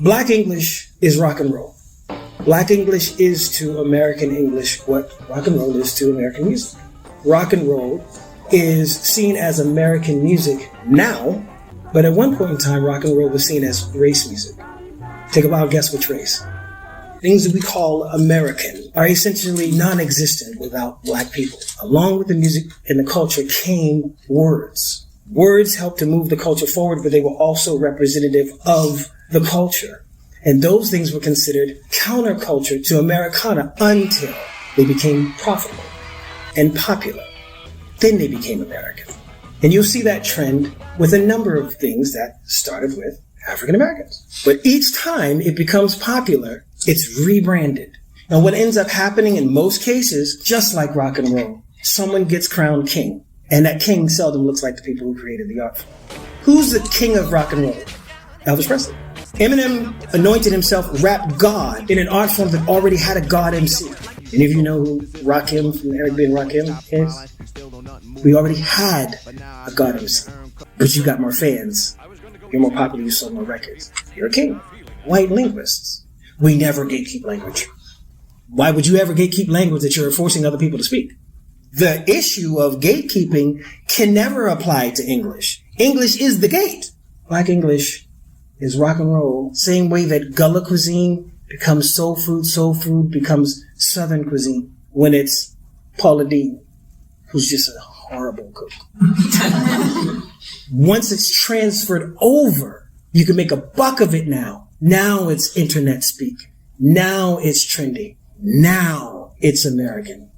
Black English is rock and roll. Black English is to American English what rock and roll is to American music. Rock and roll is seen as American music now, but at one point in time, rock and roll was seen as race music. Take a wild guess which race. Things that we call American are essentially non-existent without black people. Along with the music and the culture came words. Words helped to move the culture forward, but they were also representative of the culture. And those things were considered counterculture to Americana until they became profitable and popular. Then they became American. And you'll see that trend with a number of things that started with African Americans. But each time it becomes popular, it's rebranded. And what ends up happening in most cases, just like rock and roll, someone gets crowned king. And that king seldom looks like the people who created the art form. Who's the king of rock and roll? Elvis Presley. Eminem anointed himself rap god in an art form that already had a god MC. Any of you know who Rakim from Eric B. and Rakim is? We already had a god MC. But you got more fans. You're more popular, you sold more records. You're a king. White linguists. We never gatekeep language. Why would you ever gatekeep language that you're forcing other people to speak? The issue of gatekeeping can never apply to English. English is the gate. Black English is rock and roll, same way that Gullah cuisine becomes soul food becomes Southern cuisine when it's Paula Deen, who's just a horrible cook. Once it's transferred over, you can make a buck of it now. Now it's internet speak. Now it's trendy. Now it's American.